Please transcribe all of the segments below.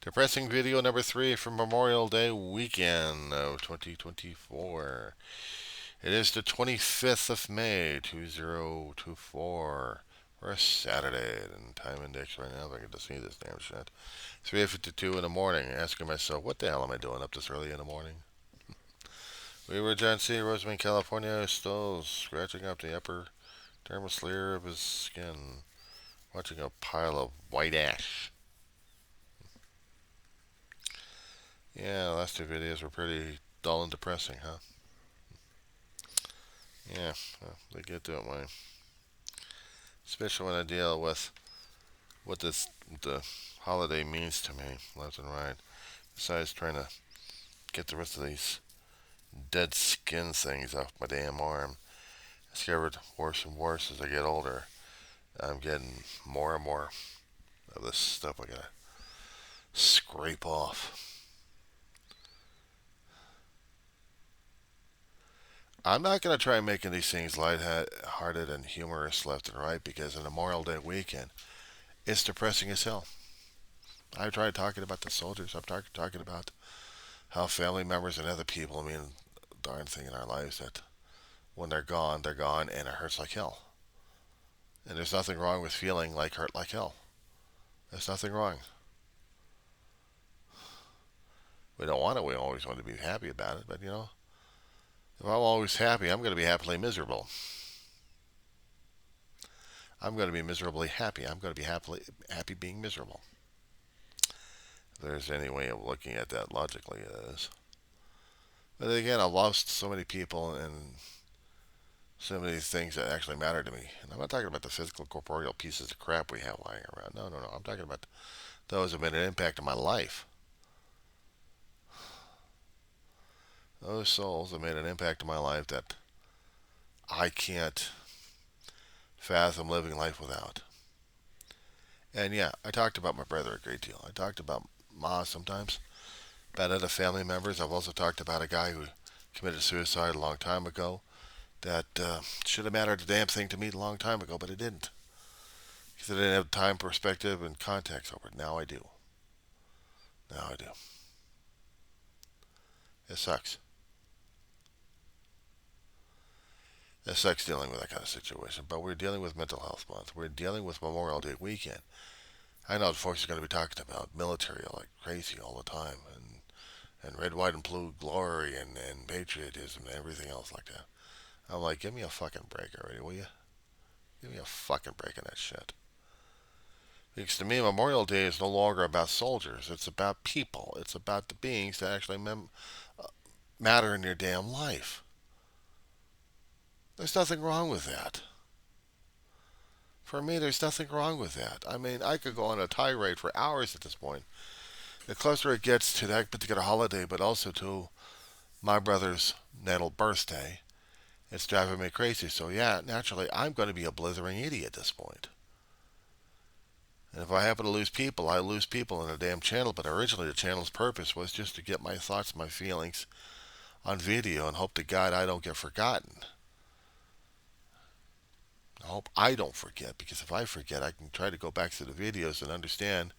Depressing video number 3 for Memorial Day weekend of 2024. It is the 25th of May, 2024. We're a Saturday, and time index right now, if I can just see this damn shit. 3:52 in the morning, asking myself, what the hell am I doing up this early in the morning? We were John C. Roseman, California, still scratching up the upper dermis layer of his skin, watching a pile of white ash. Yeah, the last two videos were pretty dull and depressing, huh? Yeah, well, they get to it, man. Especially when I deal with what the holiday means to me, left and right. Besides trying to get the rest of these dead skin things off my damn arm. I discovered worse and worse as I get older. I'm getting more and more of this stuff I gotta scrape off. I'm not going to try making these things lighthearted and humorous left and right because in a Memorial Day weekend, it's depressing as hell. I tried talking about the soldiers. I'm talking about how family members and other people mean a darn thing in our lives that when they're gone, and it hurts like hell. And there's nothing wrong with feeling like hurt like hell. There's nothing wrong. We don't want it. We always want to be happy about it. But, if I'm always happy, I'm going to be happily miserable. I'm going to be miserably happy. I'm going to be happy being miserable. If there's any way of looking at that logically, it is. But again, I've lost so many people and so many things that actually matter to me. And I'm not talking about the physical, corporeal pieces of crap we have lying around. No. I'm talking about those that have made an impact on my life. Those souls have made an impact on my life that I can't fathom living life without. And yeah, I talked about my brother a great deal. I talked about Ma sometimes, about other family members. I've also talked about a guy who committed suicide a long time ago that should have mattered a damn thing to me a long time ago, but it didn't. Because I didn't have time, perspective, and context over it. Now I do. Now I do. It sucks. It sucks dealing with that kind of situation, but we're dealing with Mental Health Month. We're dealing with Memorial Day weekend. I know folks are going to be talking about military like crazy all the time, and red, white, and blue glory, and patriotism, and everything else like that. I'm like, give me a fucking break already, will you? Give me a fucking break on that shit. Because to me, Memorial Day is no longer about soldiers. It's about people. It's about the beings that actually matter in your damn life. There's nothing wrong with that. For me, there's nothing wrong with that. I mean, I could go on a tirade for hours at this point. The closer it gets to that particular holiday, but also to my brother's natal birthday, it's driving me crazy. So yeah, naturally, I'm going to be a blithering idiot at this point. And if I happen to lose people, I lose people in a damn channel. But originally, the channel's purpose was just to get my thoughts, my feelings on video and hope to God I don't get forgotten. I hope I don't forget, because if I forget, I can try to go back to the videos and understand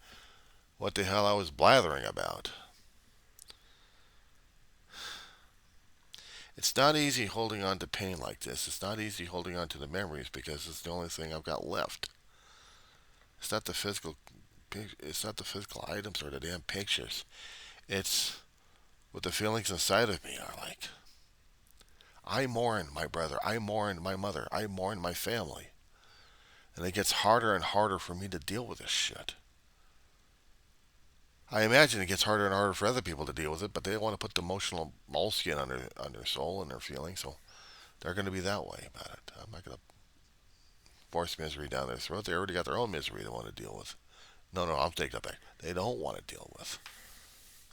what the hell I was blathering about. It's not easy holding on to pain like this. It's not easy holding on to the memories because it's the only thing I've got left. It's not the physical. It's not the physical items or the damn pictures. It's what the feelings inside of me are like. I mourn my brother. I mourn my mother. I mourn my family. And it gets harder and harder for me to deal with this shit. I imagine it gets harder and harder for other people to deal with it, but they don't want to put the emotional moleskin on their soul and their feelings, so they're going to be that way about it. I'm not going to force misery down their throat. They already got their own misery they want to deal with. No, I'm taking that back. They don't want to deal with.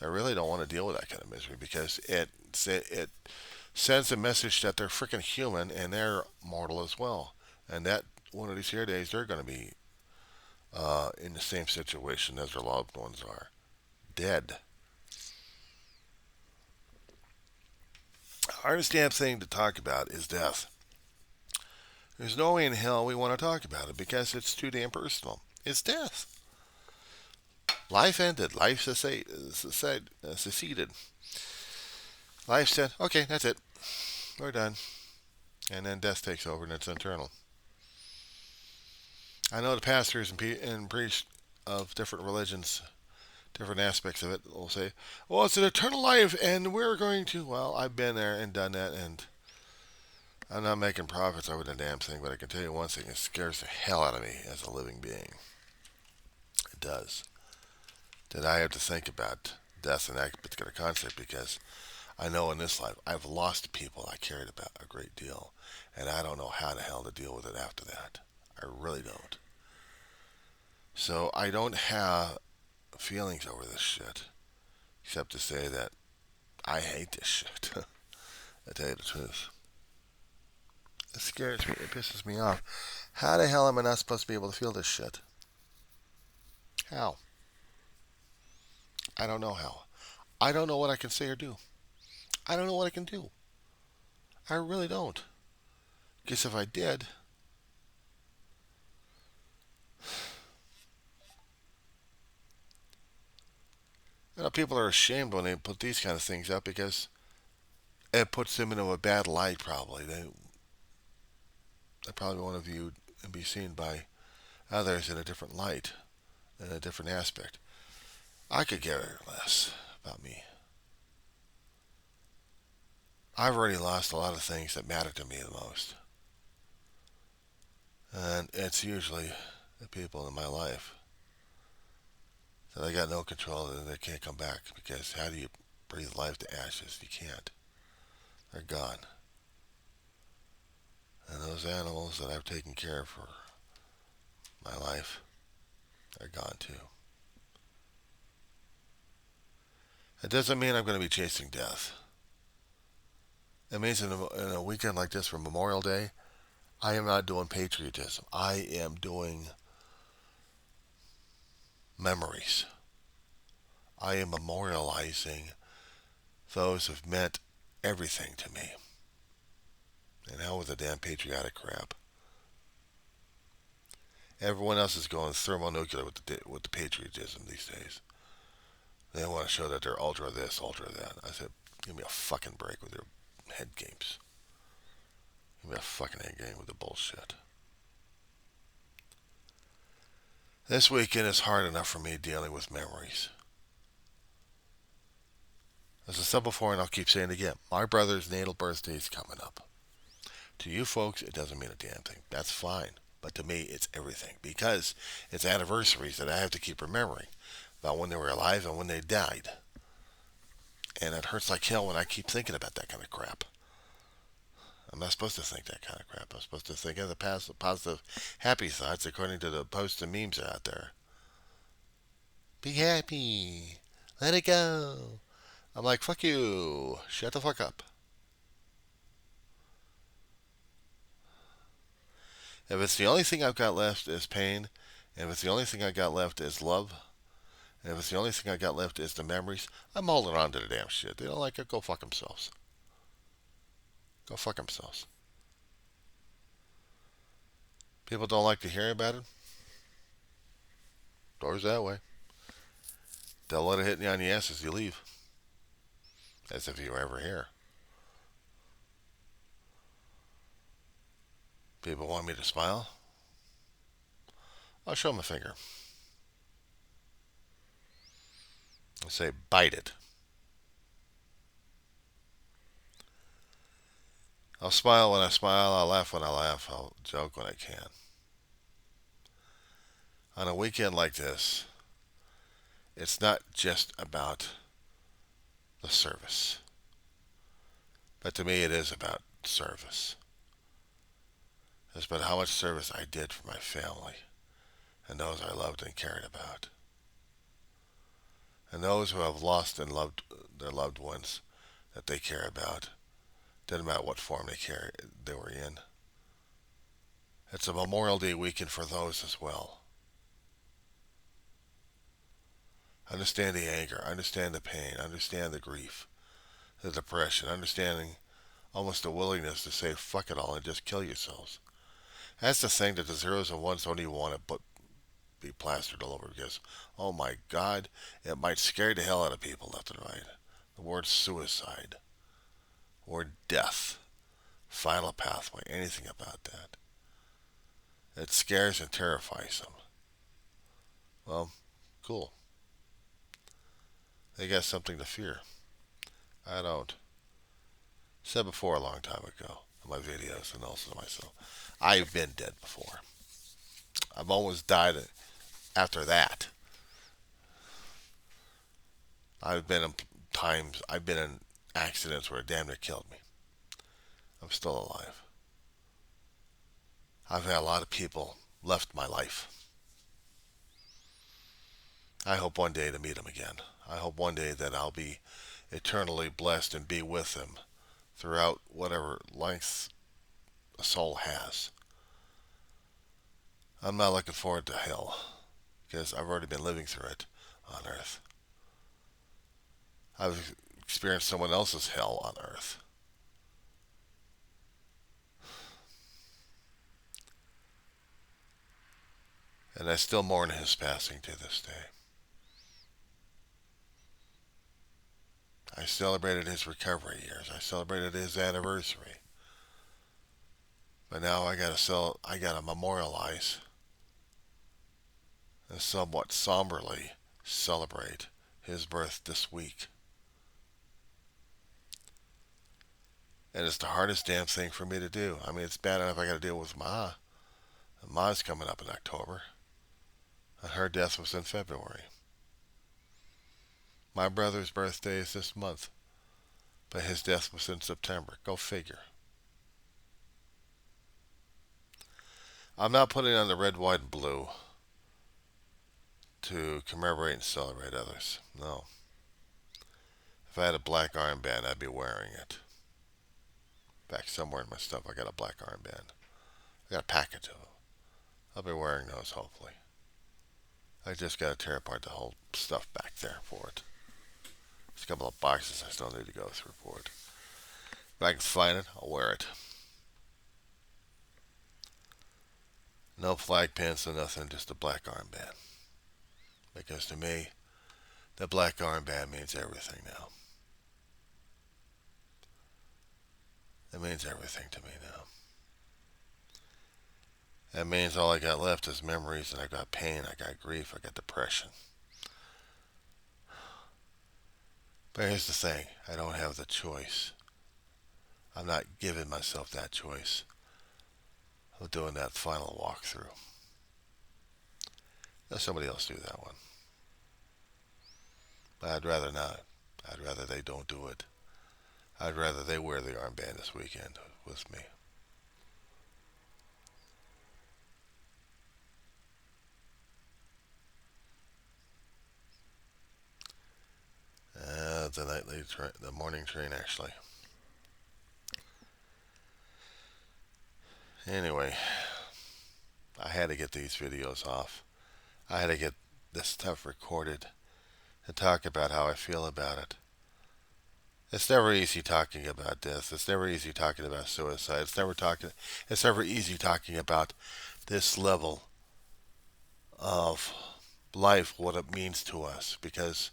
They really don't want to deal with that kind of misery because it sends a message that they're freaking human and they're mortal as well. And that one of these here days, they're going to be in the same situation as their loved ones are. Dead. The hardest damn thing to talk about is death. There's no way in hell we want to talk about it because it's too damn personal. It's death. Life ended. Life seceded. Life said, okay, that's it. We're done. And then death takes over and it's eternal. I know the pastors and priests of different religions, different aspects of it, will say, well, it's an eternal life and we're going to. Well, I've been there and done that, and I'm not making profits over the damn thing, but I can tell you one thing, it scares the hell out of me as a living being. It does. That I have to think about death and that particular concept, because I know in this life I've lost people I cared about a great deal, and I don't know how the hell to deal with it after that. I really don't. So I don't have feelings over this shit, except to say that I hate this shit. I tell you the truth. It scares me. It pisses me off. How the hell am I not supposed to be able to feel this shit? How? I don't know how. I don't know what I can say or do. I don't know what I can do. I really don't. Guess if I did, people are ashamed when they put these kind of things up, because it puts them into a bad light. Probably they probably want to view and be seen by others in a different light, in a different aspect. I could care less about me. I've already lost a lot of things that matter to me the most. And it's usually the people in my life that I got no control of, and they can't come back, because how do you breathe life to ashes? You can't. They're gone. And those animals that I've taken care of for my life, they're gone too. It doesn't mean I'm going to be chasing death. It means in a weekend like this for Memorial Day, I am not doing patriotism. I am doing memories. I am memorializing those who've meant everything to me. And hell with the damn patriotic crap. Everyone else is going thermonuclear with the patriotism these days. They want to show that they're ultra this, ultra that. I said, give me a fucking break with your head games. Give me a fucking head game with the bullshit. This weekend is hard enough for me dealing with memories. As I said before, and I'll keep saying it again, my brother's natal birthday is coming up. To you folks, it doesn't mean a damn thing. That's fine. But to me, it's everything. Because it's anniversaries that I have to keep remembering about when they were alive and when they died. And it hurts like hell when I keep thinking about that kind of crap. I'm not supposed to think that kind of crap. I'm supposed to think of the positive, happy thoughts according to the posts and memes out there. Be happy. Let it go. I'm like, fuck you. Shut the fuck up. If it's the only thing I've got left is pain, and if it's the only thing I got left is love, and if it's the only thing I got left is the memories, I'm holding on to the damn shit. They don't like it, go fuck themselves. Go fuck themselves. People don't like to hear about it. Doors that way. They'll let it hit you on the ass as you leave. As if you were ever here. People want me to smile. I'll show them a finger. I'll say, bite it. I'll smile when I smile. I'll laugh when I laugh. I'll joke when I can. On a weekend like this, it's not just about the service. But to me, it is about service. It's about how much service I did for my family and those I loved and cared about. And those who have lost and loved their loved ones that they care about. Doesn't matter what form they were in. It's a Memorial Day weekend for those as well. Understand the anger, understand the pain, understand the grief, the depression, understanding almost the willingness to say fuck it all and just kill yourselves. That's the thing that the zeros and ones don't even want to be plastered all over because, oh my God, it might scare the hell out of people left and right. The word suicide or death, final pathway, anything about that. It scares and terrifies them. Well, cool. They got something to fear. I don't. Said before a long time ago in my videos and also myself, I've been dead before. I've almost died after that. I've been in accidents where it damn near killed me. I'm still alive. I've had a lot of people left my life. I hope one day to meet them again. I hope one day that I'll be eternally blessed and be with them throughout whatever length a soul has. I'm not looking forward to hell because I've already been living through it on Earth. I've experienced someone else's hell on Earth. And I still mourn his passing to this day. I celebrated his recovery years. I celebrated his anniversary. But now I gotta memorialize and somewhat somberly celebrate his birth this week. And it's the hardest damn thing for me to do. I mean, it's bad enough I gotta deal with Ma. And Ma's coming up in October. And her death was in February. My brother's birthday is this month. But his death was in September. Go figure. I'm not putting on the red, white, and blue to commemorate and celebrate others. No. If I had a black armband, I'd be wearing it. Back somewhere in my stuff, I got a black armband. I got a package of them. I'll be wearing those, hopefully. I just got to tear apart the whole stuff back there for it. There's a couple of boxes I still need to go through for it. If I can find it, I'll wear it. No flag pins or nothing, just a black armband. Because to me, the black armband means everything now. It means everything to me now. That means all I got left is memories, and I got pain, I got grief, I got depression. But here's the thing, I don't have the choice. I'm not giving myself that choice of doing that final walkthrough. Let somebody else do that one. But I'd rather not. I'd rather they don't do it. I'd rather they wear the armband this weekend with me. The morning train, actually. Anyway, I had to get these videos off. I had to get this stuff recorded and talk about how I feel about it. It's never easy talking about death. It's never easy talking about suicide. It's never easy talking about this level of life, what it means to us, because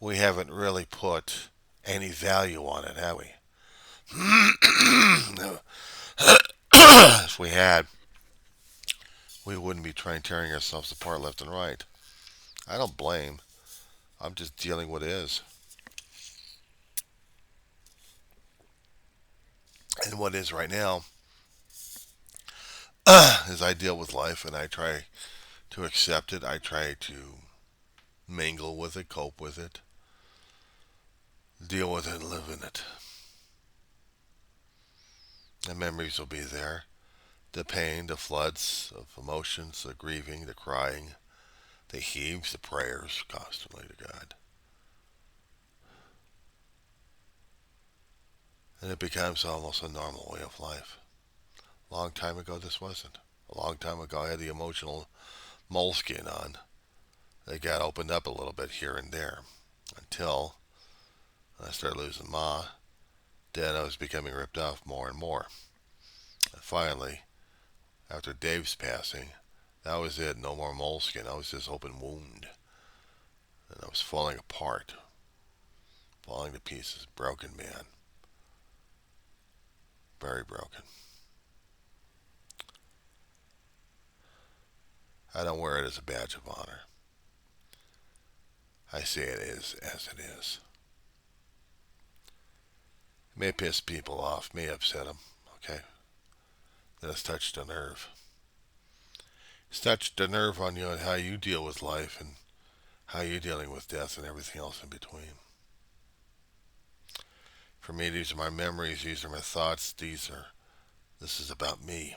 we haven't really put any value on it, have we? If we had, we wouldn't be tearing ourselves apart left and right. I don't blame. I'm just dealing with what is. And what is right now is I deal with life and I try to accept it. I try to mingle with it, cope with it, deal with it, and live in it. The memories will be there. The pain, the floods of emotions, the grieving, the crying, the heaves, the prayers constantly to God. And it becomes almost a normal way of life. A long time ago, this wasn't. A long time ago, I had the emotional moleskin on. They got opened up a little bit here and there until I started losing Ma. Then I was becoming ripped off more and more. And finally, after Dave's passing, That was it. No more moleskin. I was this open wound. And I was falling apart. Falling to pieces. Broken man. Very broken. I don't wear it as a badge of honor. I say it is as it is. It may piss people off, may upset them, okay? Then it's touched a nerve. It's touched a nerve on you and how you deal with life and how you're dealing with death and everything else in between. For me, these are my memories, these are my thoughts, this is about me.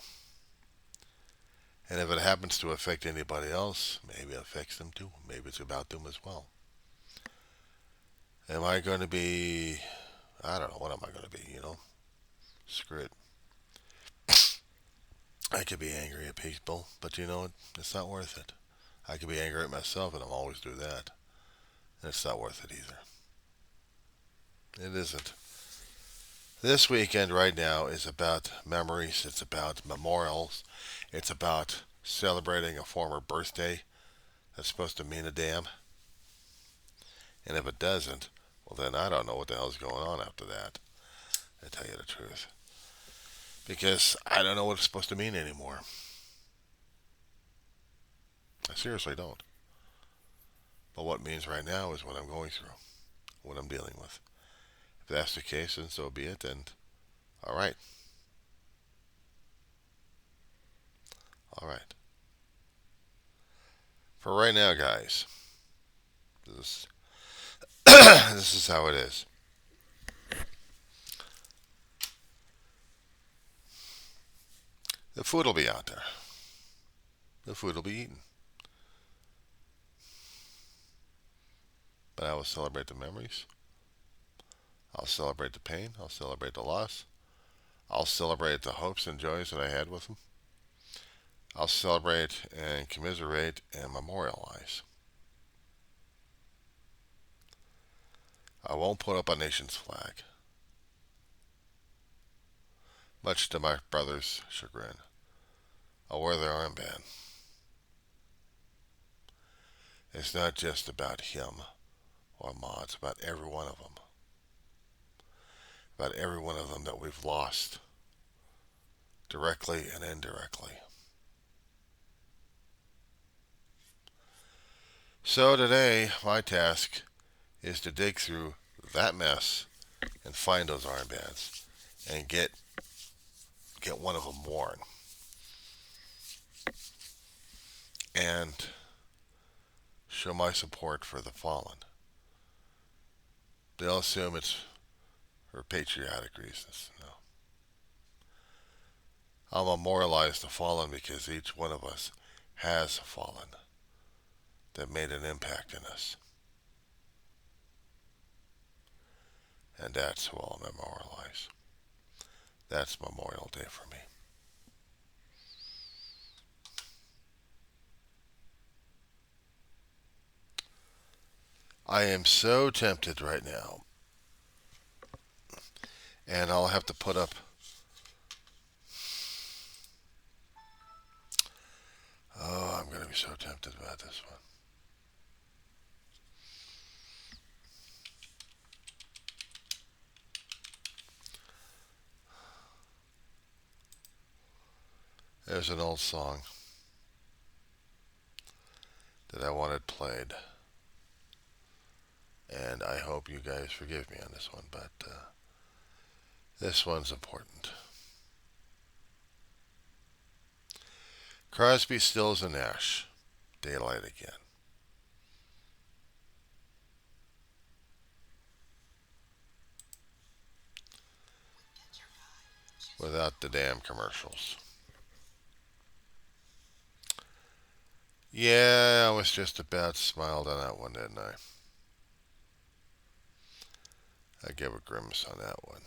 And if it happens to affect anybody else, maybe it affects them too. Maybe it's about them as well. Am I going to be, I don't know, what am I going to be, Screw it. I could be angry at people, but it's not worth it. I could be angry at myself, and I'll always do that. And it's not worth it either. It isn't. This weekend right now is about memories. It's about memorials. It's about celebrating a former birthday that's supposed to mean a damn. And if it doesn't, well then I don't know what the hell's going on after that, to tell you the truth. Because I don't know what it's supposed to mean anymore. I seriously don't. But what it means right now is what I'm going through, what I'm dealing with. If that's the case, then so be it, and all right. All right. For right now, guys, this this is how it is. The food will be out there. The food will be eaten. But I will celebrate the memories. I'll celebrate the pain. I'll celebrate the loss. I'll celebrate the hopes and joys that I had with them. I'll celebrate and commiserate and memorialize. I won't put up a nation's flag, much to my brother's chagrin. I'll wear their armband. It's not just about him or Ma, it's about every one of them. About every one of them that we've lost, directly and indirectly. So today, my task is to dig through that mess and find those armbands and get one of them worn. And show my support for the fallen. They'll assume it's for patriotic reasons. No. I'll memorialize the fallen because each one of us has fallen that made an impact in us. And that's who I'll memorialize. That's Memorial Day for me. I am so tempted right now. And I'll have to put up I'm going to be so tempted about this one. There's an old song that I wanted played. And I hope you guys forgive me on this one, but this one's important. Crosby, Stills, and Nash. Daylight again. Without the damn commercials. Yeah, I was just about smiled on that one, didn't I? I gave a grimace on that one.